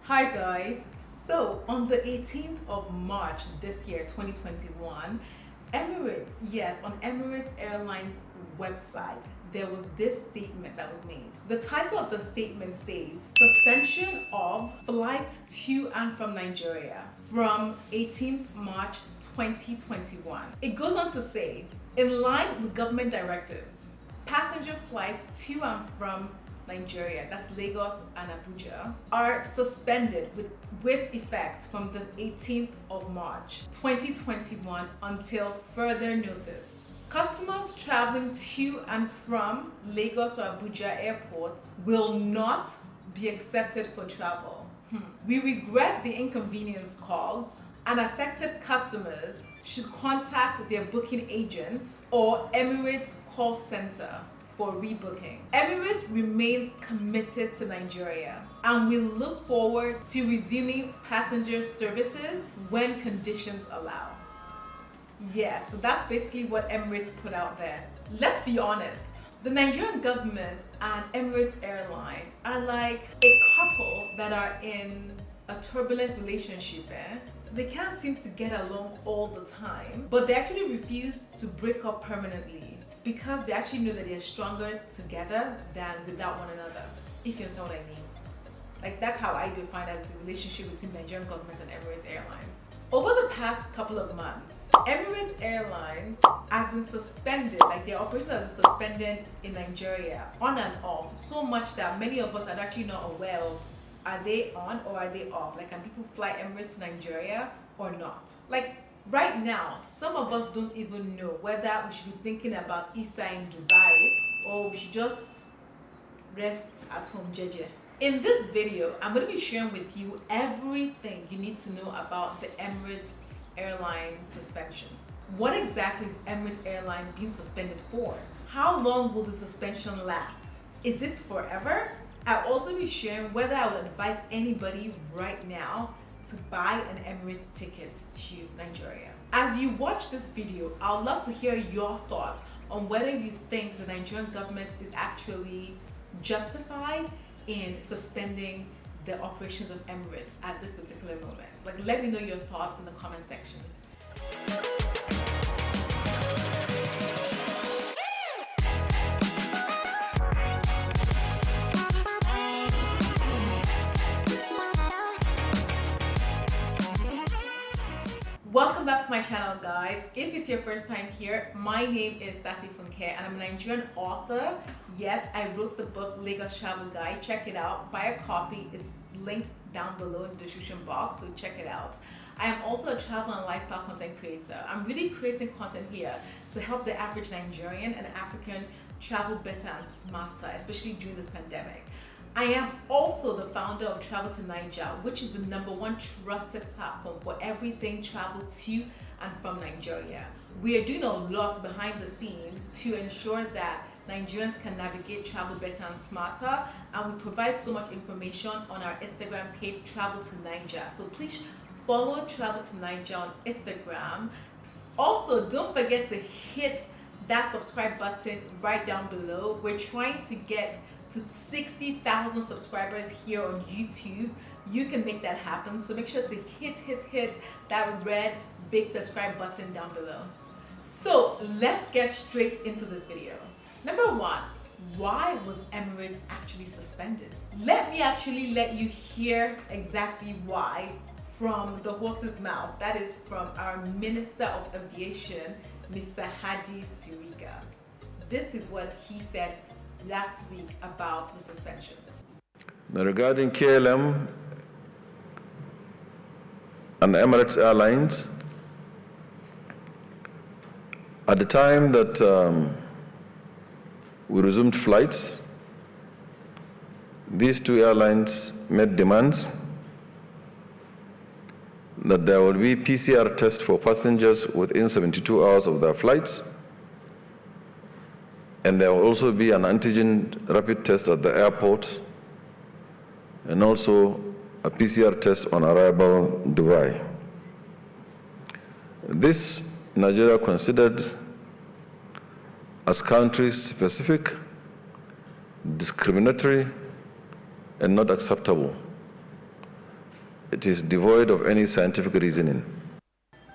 Hi guys, so on the 18th of March this year, 2021, on Emirates Airlines website, there was this statement that was made. The title of the statement says, Suspension of Flights to and from Nigeria from 18th March 2021. It goes on to say, in line with government directives, passenger flights to and from Nigeria, that's Lagos and Abuja, are suspended with effect from the 18th of March 2021 until further notice. Customers traveling to and from Lagos or Abuja airports will not be accepted for travel. We regret the inconvenience caused, and affected customers should contact their booking agent or Emirates call center for rebooking. Emirates remains committed to Nigeria and we look forward to resuming passenger services when conditions allow. Yeah, so that's basically what Emirates put out there. Let's be honest, the Nigerian government and Emirates Airlines are like a couple that are in a turbulent relationship. They can't seem to get along all the time, but they actually refuse to break up permanently because they actually know that they're stronger together than without one another, if you understand what I mean. Like, that's how I define as the relationship between the Nigerian government and Emirates Airlines. Over the past couple of months, Emirates Airlines has been suspended, like their operations have been suspended in Nigeria on and off, so much that many of us are actually not aware of, are they on or are they off? Like, can people fly Emirates to Nigeria or not? Like, right now, some of us don't even know whether we should be thinking about Easter in Dubai or we should just rest at home, jeje. In this video, I'm going to be sharing with you everything you need to know about the Emirates Airline suspension. What exactly is Emirates Airline being suspended for? How long will the suspension last? Is it forever? I'll also be sharing whether I would advise anybody right now to buy an Emirates ticket to Nigeria. As you watch this video, I'd love to hear your thoughts on whether you think the Nigerian government is actually justified in suspending the operations of Emirates at this particular moment. Like, let me know your thoughts in the comment section. Welcome back to my channel, guys. If it's your first time here, my name is Sassy Funke and I'm a Nigerian author. Yes, I wrote the book Lagos Travel Guide. Check it out. Buy a copy. It's linked down below in the description box, so check it out. I am also a travel and lifestyle content creator. I'm really creating content here to help the average Nigerian and African travel better and smarter, especially during this pandemic. I am also the founder of Travel to Niger, which is the #1 trusted platform for everything travel to and from Nigeria. We are doing a lot behind the scenes to ensure that Nigerians can navigate travel better and smarter, and we provide so much information on our Instagram page, Travel to Niger. So please follow Travel to Niger on Instagram. Also, don't forget to hit that subscribe button right down below. We're trying to get to 60,000 subscribers here on YouTube. You can make that happen, so make sure to hit that red big subscribe button down below. So let's get straight into this video. Number 1, why was Emirates actually suspended? Let me actually let you hear exactly why from the horse's mouth. That is from our Minister of Aviation, Mr. Hadi Sirika. This is what he said last week about the suspension. Now, regarding KLM and Emirates Airlines, at the time that we resumed flights, these two airlines made demands that there will be PCR tests for passengers within 72 hours of their flights, and there will also be an antigen rapid test at the airport, and also a PCR test on arrival in Dubai. This Nigeria considered as country-specific, discriminatory, and not acceptable. It is devoid of any scientific reasoning.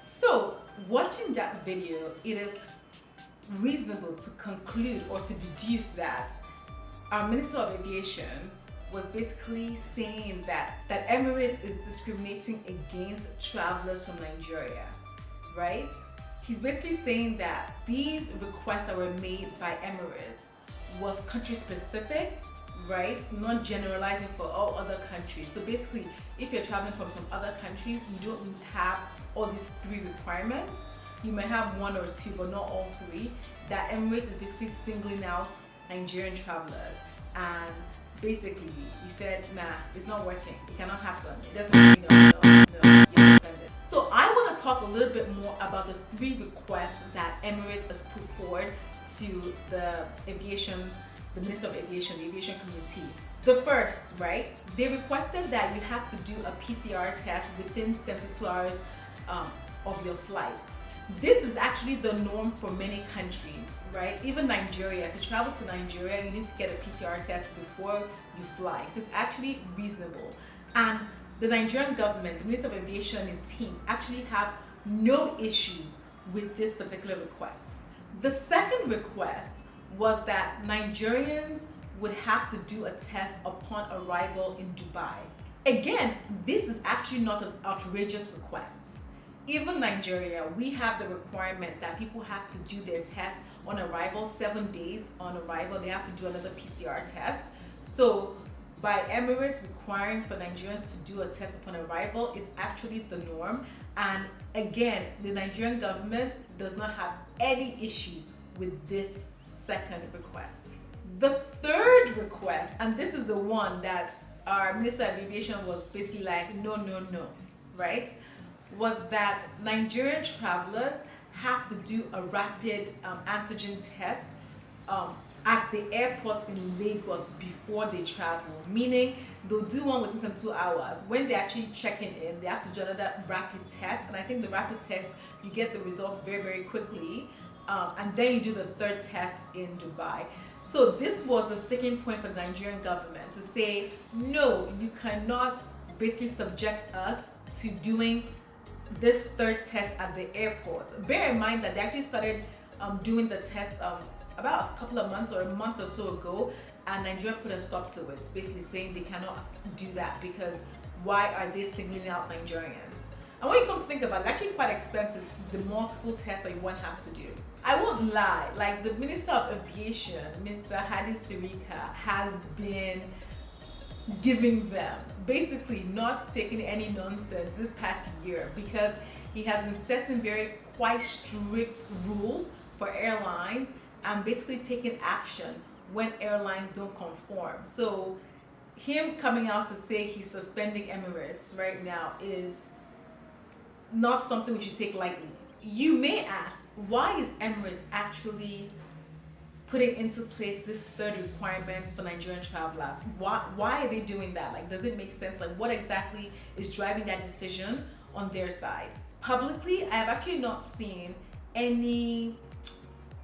So, watching that video, it is reasonable to conclude or to deduce that our Minister of Aviation was basically saying that Emirates is discriminating against travelers from Nigeria, right? He's basically saying that these requests that were made by Emirates was country specific, right? Not generalizing for all other countries. So basically, if you're traveling from some other countries, you don't have all these 3 requirements. You might have 1 or 2, but not all 3. That Emirates is basically singling out Nigerian travelers, and basically he said, nah, it's not working. It cannot happen. It doesn't work. No, you're suspended. So I want to talk a little bit more about the 3 requests that Emirates has put forward to the Minister of Aviation, the aviation community. The first, right? They requested that you have to do a PCR test within 72 hours of your flight. This is actually the norm for many countries, right? Even Nigeria. To travel to Nigeria, you need to get a PCR test before you fly. So it's actually reasonable. And the Nigerian government, the Minister of Aviation and his team actually have no issues with this particular request. The second request was that Nigerians would have to do a test upon arrival in Dubai. Again, this is actually not an outrageous request. Even Nigeria, we have the requirement that people have to do their test on arrival, 7 days on arrival, they have to do another PCR test. So by Emirates requiring for Nigerians to do a test upon arrival, it's actually the norm. And again, the Nigerian government does not have any issue with this second request. The third request, and this is the one that our Minister of Aviation was basically like, no, right? Was that Nigerian travelers have to do a rapid antigen test at the airport in Lagos before they travel, meaning they'll do one within 2 hours. When they're actually checking in, they have to do another rapid test, and I think the rapid test, you get the results very, very quickly, and then you do the third test in Dubai. So this was the sticking point for the Nigerian government to say, no, you cannot basically subject us to doing this third test at the airport. Bear in mind that they actually started doing the test about a couple of months or a month or so ago, and Nigeria put a stop to it, basically saying they cannot do that because why are they singling out Nigerians? And when you come to think about it, it's actually quite expensive, the multiple tests that one has to do. I won't lie, like the Minister of Aviation, Mr. Hadi Sirika, has been giving them, basically not taking any nonsense this past year, because he has been setting quite strict rules for airlines and basically taking action when airlines don't conform. So him coming out to say he's suspending Emirates right now is not something we should take lightly. You may ask, why is Emirates actually putting into place this third requirement for Nigerian travelers? Why are they doing that? Like, does it make sense? Like, what exactly is driving that decision on their side? Publicly, I have actually not seen any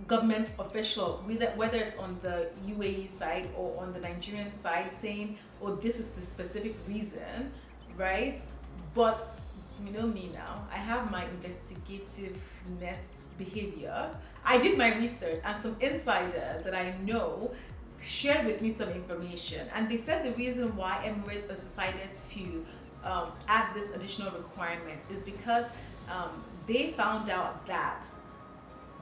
government official, whether it's on the UAE side or on the Nigerian side, saying, oh, this is the specific reason, right? But you know me now, I have my investigativeness behavior. I did my research, and some insiders that I know shared with me some information, and they said the reason why Emirates has decided to add this additional requirement is because they found out that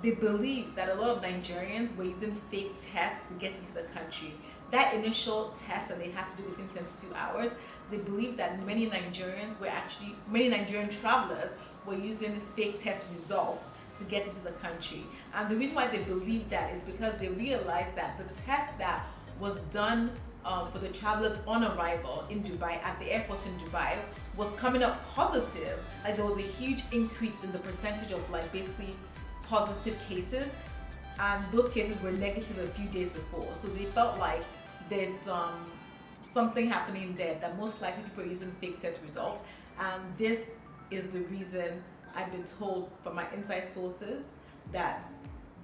they believe that a lot of Nigerians were using fake tests to get into the country. That initial test that they had to do within 72 hours, they believe that many Nigerian travelers were using fake test results to get into the country. And the reason why they believe that is because they realized that the test that was done for the travelers on arrival in Dubai, at the airport in Dubai, was coming up positive. Like, there was a huge increase in the percentage of like basically positive cases, and those cases were negative a few days before. So they felt like there's something happening there, that most likely people are using fake test results, and this is the reason, I've been told from my inside sources, that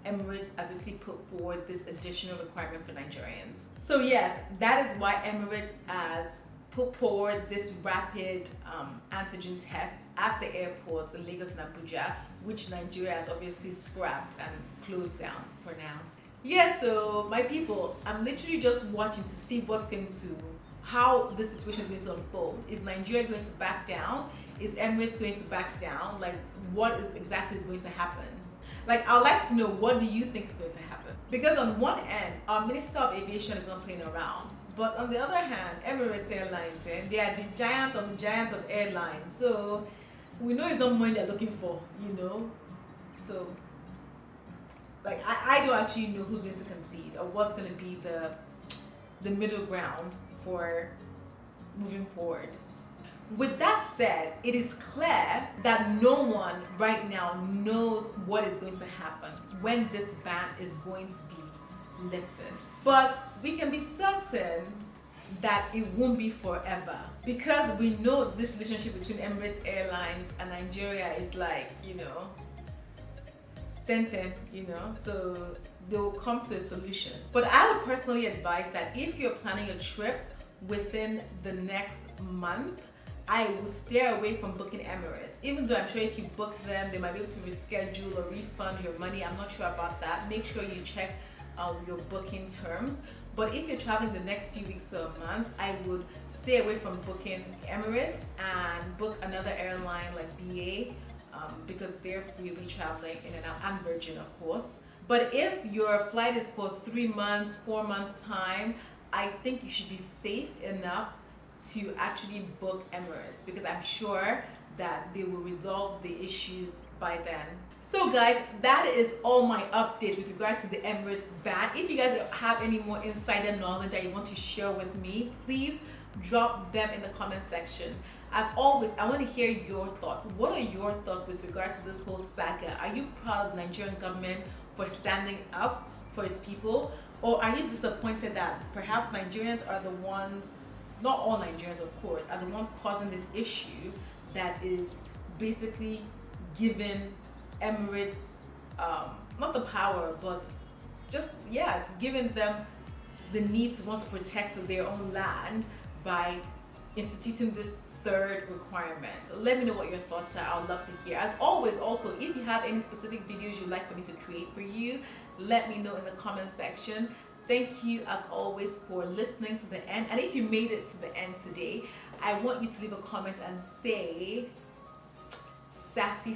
Emirates has basically put forward this additional requirement for Nigerians. So yes, that is why Emirates has put forward this rapid antigen test at the airports in Lagos and Abuja, which Nigeria has obviously scrapped and closed down for now. Yeah, so my people, I'm literally just watching to see how this situation is going to unfold. Is Nigeria going to back down? Is Emirates going to back down? Like, what exactly is going to happen? Like, I'd like to know, what do you think is going to happen? Because on one end, our Minister of Aviation is not playing around. But on the other hand, Emirates Airlines, they are the giant of the giants of airlines. So we know it's not money they're looking for, you know? So, like, I don't actually know who's going to concede or what's going to be the middle ground for moving forward. With that said, it is clear that no one right now knows what is going to happen when this ban is going to be lifted. But we can be certain that it won't be forever, because we know this relationship between Emirates Airlines and Nigeria is like, you know, 10-10, you know, so they will come to a solution. But I would personally advise that if you're planning a trip within the next month, I would stay away from booking Emirates. Even though I'm sure if you book them, they might be able to reschedule or refund your money. I'm not sure about that. Make sure you check your booking terms. But if you're traveling the next few weeks to a month, I would stay away from booking Emirates and book another airline like BA, because they're freely traveling in and out, and Virgin, of course. But if your flight is for 3 months, 4 months time, I think you should be safe enough to actually book Emirates, because I'm sure that they will resolve the issues by then. So guys, that is all my update with regard to the Emirates ban. If you guys have any more insider knowledge that you want to share with me, please drop them in the comment section. As always, I want to hear your thoughts. What are your thoughts with regard to this whole saga? Are you proud of the Nigerian government for standing up for its people? Or are you disappointed that perhaps Nigerians are the ones, not all Nigerians of course, are the ones causing this issue that is basically giving Emirates, not the power, but just, yeah, giving them the need to want to protect their own land by instituting this third requirement? Let me know what your thoughts are. I would love to hear. As always, also, if you have any specific videos you'd like for me to create for you, let me know in the comment section. Thank you as always for listening to the end. And if you made it to the end today, I want you to leave a comment and say sassy.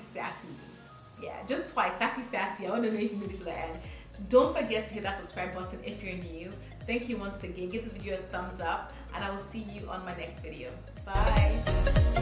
Yeah, just twice, sassy. I want to know if you made it to the end. Don't forget to hit that subscribe button if you're new. Thank you once again. Give this video a thumbs up, and I will see you on my next video. Bye.